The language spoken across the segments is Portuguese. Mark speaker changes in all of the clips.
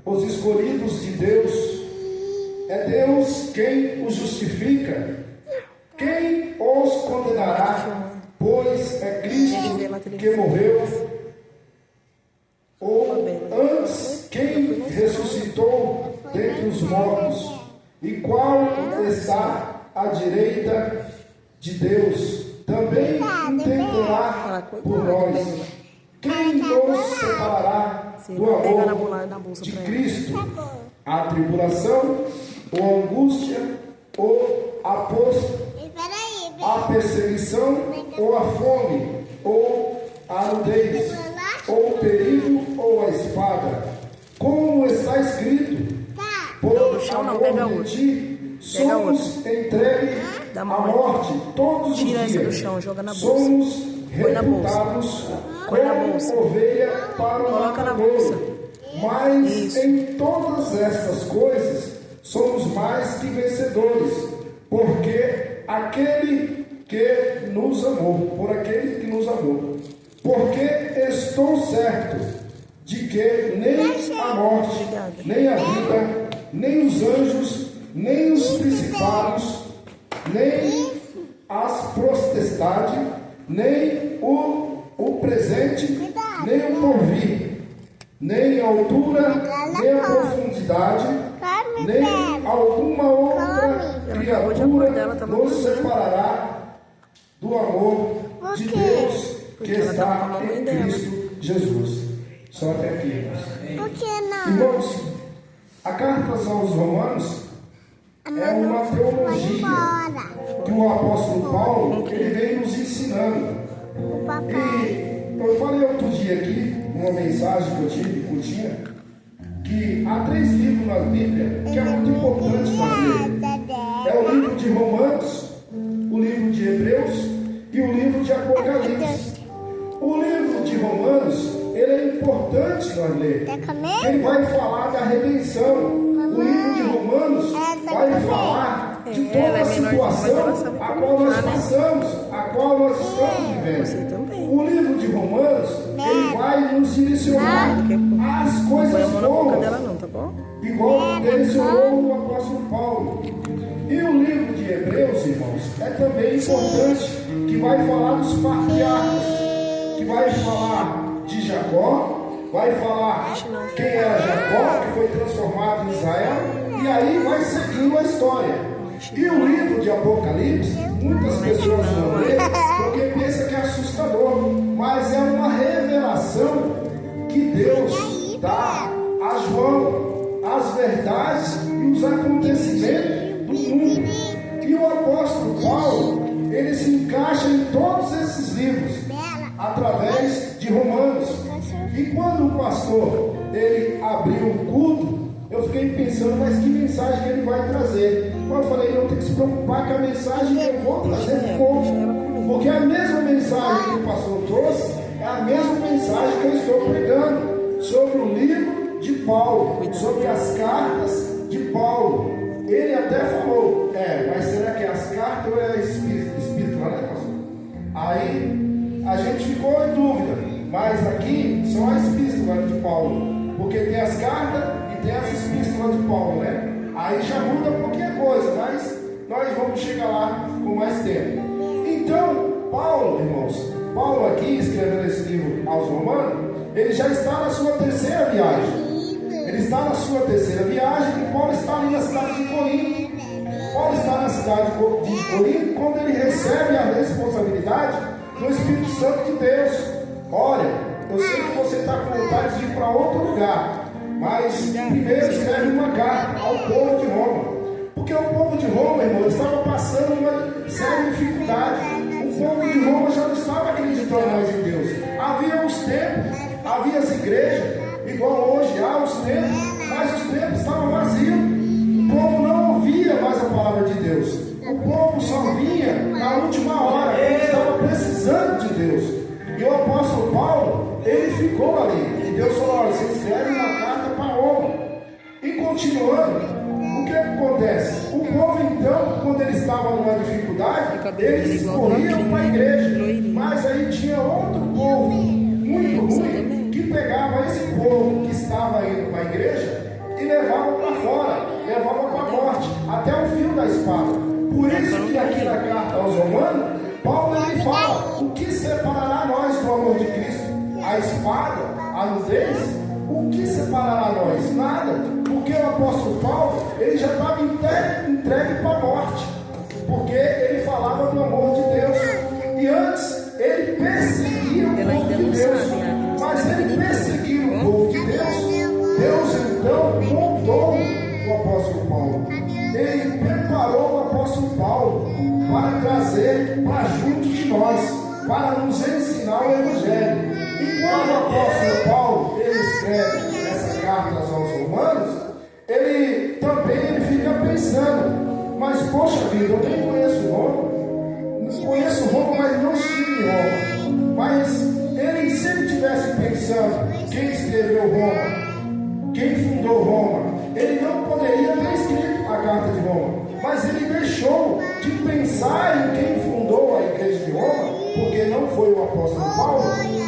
Speaker 1: os escolhidos de Deus. É Deus quem os justifica. Quem os condenará? Pois é Cristo que morreu. Ou antes, quem ressuscitou dentre os mortos, e qual está à direita de Deus, também intercederá por nós. Quem nos separará do amor de Cristo? A tribulação, ou a angústia, ou a perseguição, ou a fome, ou a nudez, ou o perigo, ou a espada. Como está escrito: por amor de ti somos entregues à morte todos os dias. Somos reputados como ovelha para o matadouro. Mas em todas estas coisas somos mais que vencedores, porque aquele que nos amou, porque estou certo de que nem a morte, nem a vida, nem os anjos, nem os principados, nem as potestades, nem o presente, nem o porvir, nem a altura, nem a profundidade, nem alguma outra criatura nos separará do amor de Deus que está em Cristo Jesus. Só até aqui, irmãos.
Speaker 2: Por que não?
Speaker 1: Irmãos, a carta aos Romanos é uma teologia que o apóstolo Paulo ele vem nos ensinando. E eu falei outro dia aqui, numa mensagem que eu tive, curtinha, que há 3 livros na Bíblia que é muito importante fazer. É o livro de Romanos, o livro de Hebreus e o livro de Apocalipse. O livro de Romanos, ele é importante nós ler. Ele vai falar da redenção. O livro de Romanos vai falar de toda a situação a qual nós passamos, a qual nós estamos vivendo. O livro de Romanos, ele vai nos direcionar às coisas boas, igual direcionou o apóstolo Paulo. E o livro de Hebreus, irmãos, é também importante, que vai falar dos patriarcas, que vai falar de Jacó, vai falar quem era Jacó, que foi transformado em Israel, e aí vai seguindo a história. E o livro de Apocalipse, muitas pessoas não lêem porque pensam que é assustador, mas é uma revelação que Deus dá a João, as verdades e os acontecimentos do mundo. E o apóstolo Paulo, ele se encaixa em todos esses livros através de Romanos. E quando o pastor ele abriu o culto, eu fiquei pensando, mas que mensagem que ele vai trazer? Eu falei, não tem que se preocupar com a mensagem que eu vou trazer como, porque a mesma mensagem que o pastor trouxe é a mesma mensagem que eu estou pregando sobre o livro de Paulo, sobre as cartas de Paulo. Ele até falou, mas será que é as cartas ou é espírito lá, né, pastor? Aí a gente ficou em dúvida, mas aqui são as epístolas de Paulo, porque tem as cartas e tem as epístolas de Paulo, né? Aí já muda qualquer coisa, mas nós vamos chegar lá com mais tempo. Então, Paulo, irmãos, Paulo aqui, escrevendo esse livro aos Romanos, ele já está na sua 3ª viagem. Ele está na sua 3ª viagem e Paulo está ali na cidade de Corinto. Paulo está na cidade de Corinto quando ele recebe a responsabilidade do Espírito Santo de Deus. Olha, eu sei que você está com vontade de ir para outro lugar, mas primeiro escreve uma carta ao povo de Roma, porque o povo de Roma, irmão, estava passando uma séria dificuldade. O povo de Roma já não estava acreditando mais em Deus. Havia os templos, havia as igrejas, igual hoje há os templos, mas os templos estavam vazios. O povo não ouvia mais a palavra de Deus. O povo só vinha na última hora, ele estava precisando de Deus. E o apóstolo Paulo, ele ficou ali. E Deus falou, olha, você escreve uma carta para Roma. E continuando, o que acontece? O povo então, quando ele estava numa dificuldade, eles corriam para a igreja. Mas aí tinha outro povo muito ruim, que pegava esse povo que estava indo para a igreja levava para fora, levava para a morte, até o fio da espada. Por isso que aqui na carta aos Romanos, Paulo ele fala: o que separará nós do amor de Cristo? A espada, a nudez? O que separará nós? Nada, porque o apóstolo Paulo ele já estava entregue para a morte, porque ele falava do amor de Deus. E antes ele perseguia o povo de Deus, mas ele perseguiu o povo de Deus. Deus então montou o apóstolo Paulo. Ele preparou o apóstolo Paulo para trazer para junto de nós, para nos ensinar o Evangelho. E quando o apóstolo Paulo ele escreve essa carta aos Romanos, ele também fica pensando: mas poxa vida, eu nem conheço Roma. Conheço Roma, mas não estive em Roma. Mas ele, se ele estivesse pensando quem escreveu Roma, quem fundou Roma, ele não poderia ter escrito a carta de Roma. Mas ele deixou de pensar em quem fundou a igreja de Roma, porque não foi o apóstolo Paulo.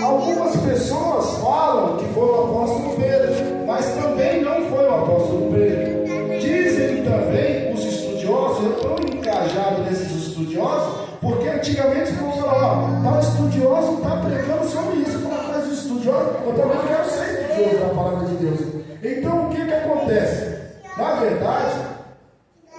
Speaker 1: Algumas pessoas falam que foi o apóstolo Pedro, mas também não foi o apóstolo Pedro. Dizem também os estudiosos, eu estou engajado nesses estudiosos, porque antigamente os povo falavam: tal estudioso está pregando sobre isso. Eu falava: mas o estudioso, eu também quero ser estudioso da palavra de Deus. Então o que acontece? Na verdade,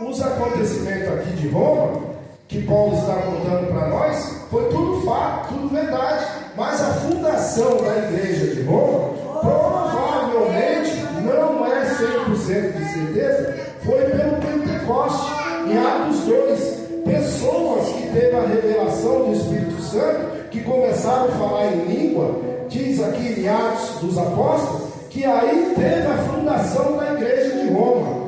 Speaker 1: os acontecimentos aqui de Roma, que Paulo está contando para nós, foi tudo fato, tudo verdade. Mas a fundação da igreja de Roma, provavelmente, não é 100% de certeza, foi pelo Pentecoste, em Atos 2. Pessoas que teve a revelação do Espírito Santo, que começaram a falar em língua, diz aqui em Atos dos Apóstolos, que aí teve a fundação da igreja de Roma.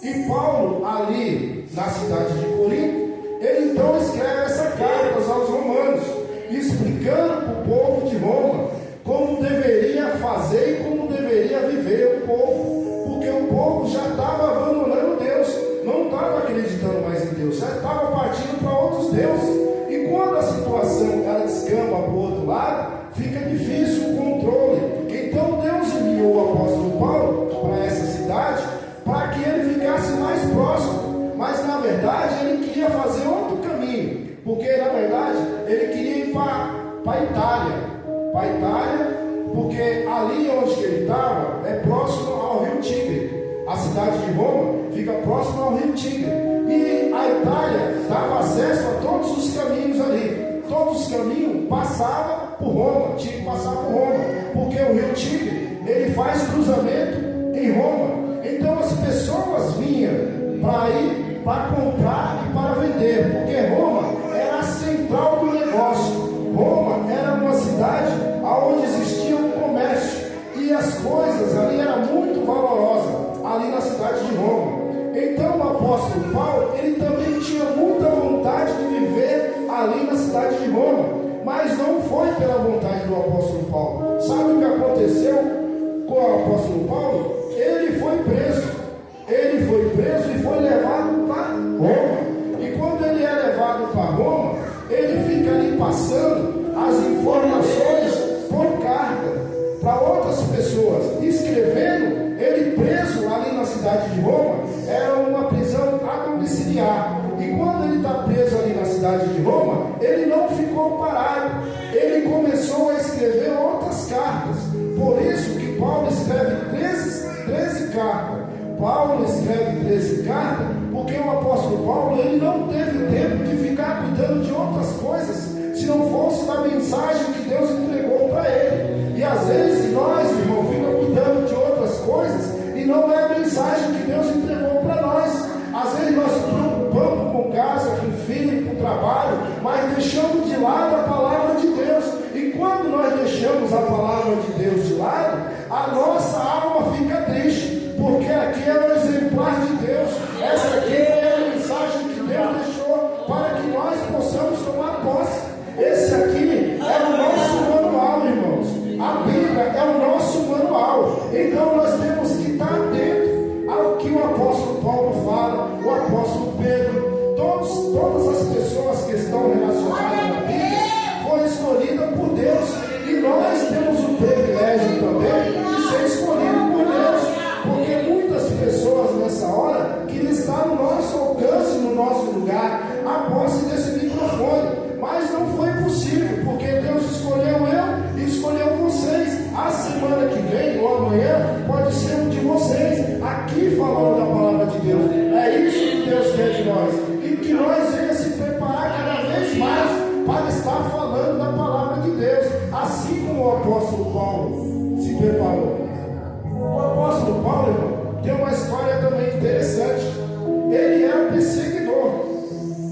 Speaker 1: E Paulo, ali na cidade de Corinto, ele então escreve essa carta aos Romanos, explicando para o povo de Roma como deveria fazer e como deveria viver o povo, porque o povo já estava abandonando Deus, não estava acreditando mais em Deus, já estava partindo para outros deuses. E quando a situação ela descamba para o outro lado, fica difícil o controle. Então Deus enviou o apóstolo Paulo para essa cidade para que ele ficasse mais próximo. Mas na verdade ele queria fazer outro caminho, porque na verdade ele queria ir para a Itália. Para a Itália, porque ali onde ele estava é próximo ao rio Tigre. A cidade de Roma fica próxima ao rio Tigre. E a Itália dava acesso a todos os caminhos ali. Todos os caminhos passavam por Roma, tinha que passar por Roma, porque o rio Tigre ele faz cruzamento em Roma. Então as pessoas vinham para ir para comprar e para vender, porque Roma era a central do negócio. Roma era uma cidade onde existia um comércio e as coisas ali eram muito valorosas ali na cidade de Roma. Então o apóstolo Paulo ele também tinha muita vontade de viver ali na cidade de Roma, mas não foi pela vontade do apóstolo Paulo. Sabe o que aconteceu com o apóstolo Paulo? Ele foi preso. Ele foi preso e foi levado para Roma. E quando ele é levado para Roma, ele fica ali passando as informações por carta para outras pessoas, escrevendo. Ele preso ali na cidade de Roma, era uma prisão domiciliar. E quando ele está preso ali na cidade de Roma, ele não ficou parado. Ele começou a escrever outras cartas. Por isso que Paulo escreve 13 cartas. Paulo escreve 13 cartas, porque o apóstolo Paulo ele não teve tempo de ficar cuidando de outras coisas, se não fosse da mensagem que Deus entregou para ele. E às vezes nós, irmão, ficamos cuidando de outras coisas e não é a mensagem que Deus entregou para nós. Às vezes nós nos preocupamos com casa, com filho, com trabalho, mas deixamos de lado a palavra de Deus. E quando nós deixamos a palavra de Deus de lado, a nossa alma fica triste, porque aqui é o exemplar de Deus. Essa aqui é a mensagem que Deus deixou para que nós possamos tomar posse. Esse aqui é o nosso manual, irmãos. A Bíblia é o nosso manual. Então nós temos que estar atentos ao que o apóstolo Paulo fala, o apóstolo Pedro, todas as pessoas que estão relacionadas na Bíblia foram escolhidas por Deus. E nós temos o privilégio também de ser escolhidos por Deus, porque muitas aqui falando da palavra de Deus. É isso que Deus quer de nós. E que nós venhamos se preparar cada vez mais para estar falando da palavra de Deus, assim como o apóstolo Paulo se preparou. O apóstolo Paulo, irmão, tem uma história também interessante. Ele era perseguidor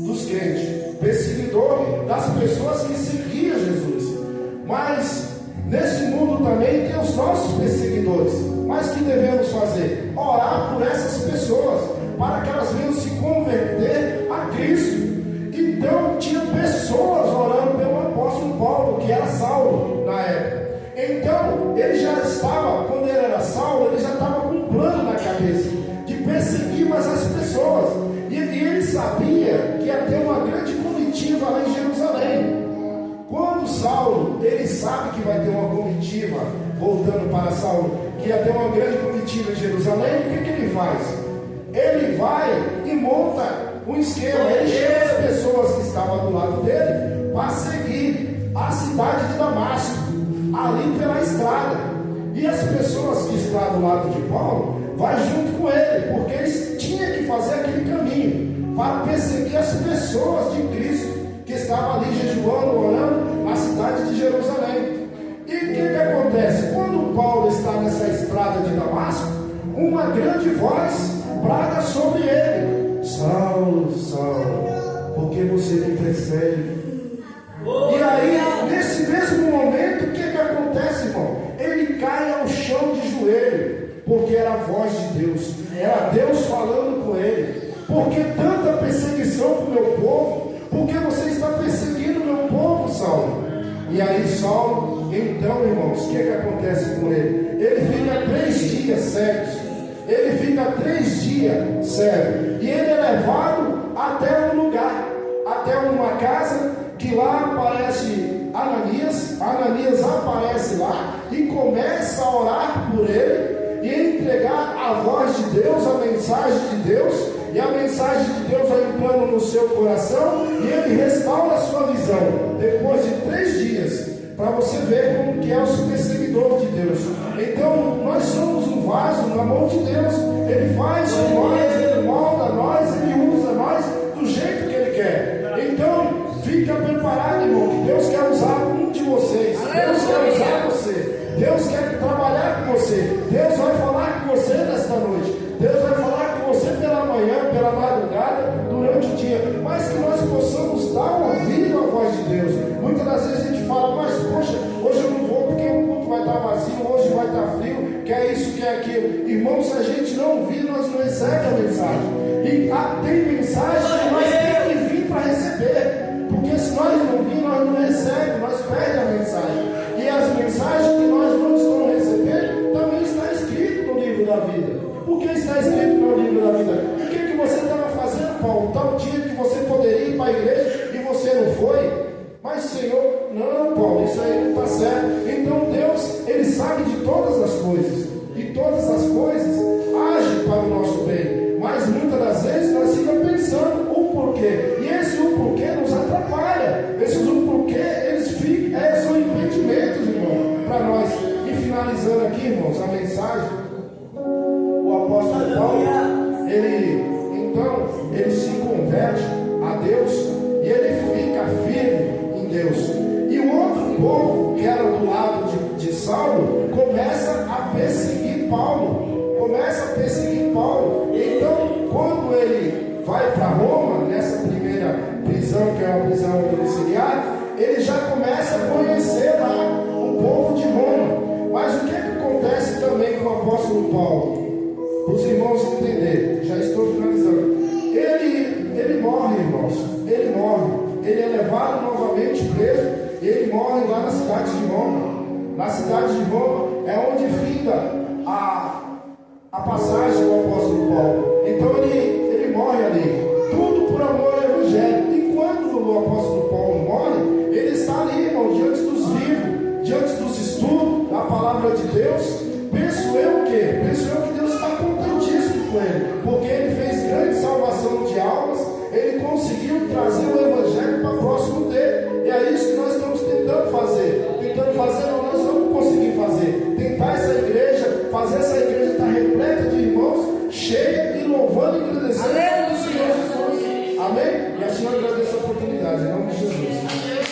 Speaker 1: dos crentes, perseguidor das pessoas que seguiam Jesus. Mas nesse mundo também tem os nossos perseguidores. Mas o que devemos fazer? Orar por essas pessoas, para que elas venham se converter a Cristo. Então tinha pessoas orando pelo apóstolo Paulo, que era Saulo na época. Então ele já estava, quando ele era Saulo, ele já estava com um plano na cabeça de perseguir mais as pessoas. E ele sabia que ia ter uma grande comitiva lá em Jerusalém. Quando Saulo, ele sabe que vai ter uma comitiva, voltando para Saulo, que ia ter uma grande comitiva em Jerusalém, o que ele faz? Ele vai e monta um esquema. Ele chama as pessoas que estavam do lado dele para seguir a cidade de Damasco, ali pela estrada. E as pessoas que estão do lado de Paulo vai junto com ele, porque eles tinham que fazer aquele caminho para perseguir as pessoas de Cristo que estavam ali jejuando, orando na cidade de Jerusalém. E o que acontece? Quando Paulo está nessa estrada de Damasco, uma grande voz brada sobre ele: Saulo, Saulo, por que você me persegue? E aí, nesse mesmo momento, o que acontece, irmão? Ele cai ao chão de joelho, porque era a voz de Deus, era Deus falando com ele. Por que tanta perseguição para o meu povo? Por que você está perseguindo o meu povo, Saulo? E aí Saulo, então, irmãos, o que acontece com ele? Ele fica 3 dias cegos. Ele fica 3 dias cego. E ele é levado até um lugar, até uma casa, que lá aparece Ananias. Ananias aparece lá e começa a orar por ele e entregar a voz de Deus, a mensagem de Deus. E a mensagem de Deus vai entrando no seu coração e ele restaura a sua visão. Depois de 3 dias, para você ver como que é os perseguidores de Deus. Então, nós somos um vaso na mão de Deus. Ele faz com nós, ele molda nós, ele usa nós do jeito que ele quer. Então, fica preparado, irmão, que Deus quer usar um de vocês. Deus quer usar você. Deus quer trabalhar com você. Deus vai falar com você nesta noite. Deus vai falar com você pela manhã, pela madrugada, durante o dia. Mas que nós possamos dar ouvido à voz de Deus. Muitas das vezes a gente fala: mas poxa, hoje eu não vou porque o culto vai estar vazio, hoje vai estar frio, quer isso, quer aquilo. Irmão, se a gente não ouvir, nós não recebemos a mensagem. E tem mensagem que nós temos que vir para receber. Porque se nós não vir, nós não recebemos, nós perdemos a mensagem. E as mensagens que nós não estamos recebendo também está escrito no livro da vida. Por que está escrito no livro da vida? O que você estava fazendo, Paulo? Tal dia que você poderia ir para a igreja e você não foi? Mas Senhor, não, Paulo, isso aí não está certo. Então Deus, Ele sabe de todas as coisas. E todas as coisas agem para o nosso bem. Mas muitas das vezes nós ficamos pensando o porquê. E esse o porquê nos atrapalha. Esses o porquê, eles ficam, são impedimentos, irmão, para nós. E finalizando aqui, irmãos, a mensagem. O apóstolo Paulo, ele se converte a Deus e ele fica firme em Deus. E o outro povo, que era do lado de Saulo, começa a perseguir Paulo. Então, quando ele vai para Roma, nessa primeira prisão, que é uma prisão domiciliar, ele já começa a conhecer lá o povo de Roma. Mas o que acontece também com o apóstolo Paulo? Para os irmãos entenderem, já estou finalizando. Ele morre, irmãos. Ele morre. Ele é levado novamente preso. E ele morre lá na cidade de Roma. Na cidade de Roma é onde finda a passagem do apóstolo Paulo. Então ele morre ali. Tudo por amor ao Evangelho. E quando o apóstolo Paulo morre, ele está ali, irmão, diante dos livros, diante dos estudos da palavra de Deus. Penso eu o quê? Penso eu que Deus está contentíssimo com ele, porque ele fez grande salvação de almas, ele conseguiu trazer o Evangelho para próximo dele. E é isso que nós estamos tentando fazer. Não, nós vamos conseguir fazer. Tentar essa igreja, fazer essa igreja estar repleta de irmãos louvando e agradecendo ao Senhor Jesus. Amém? E a senhora agradece a oportunidade, em nome de Jesus.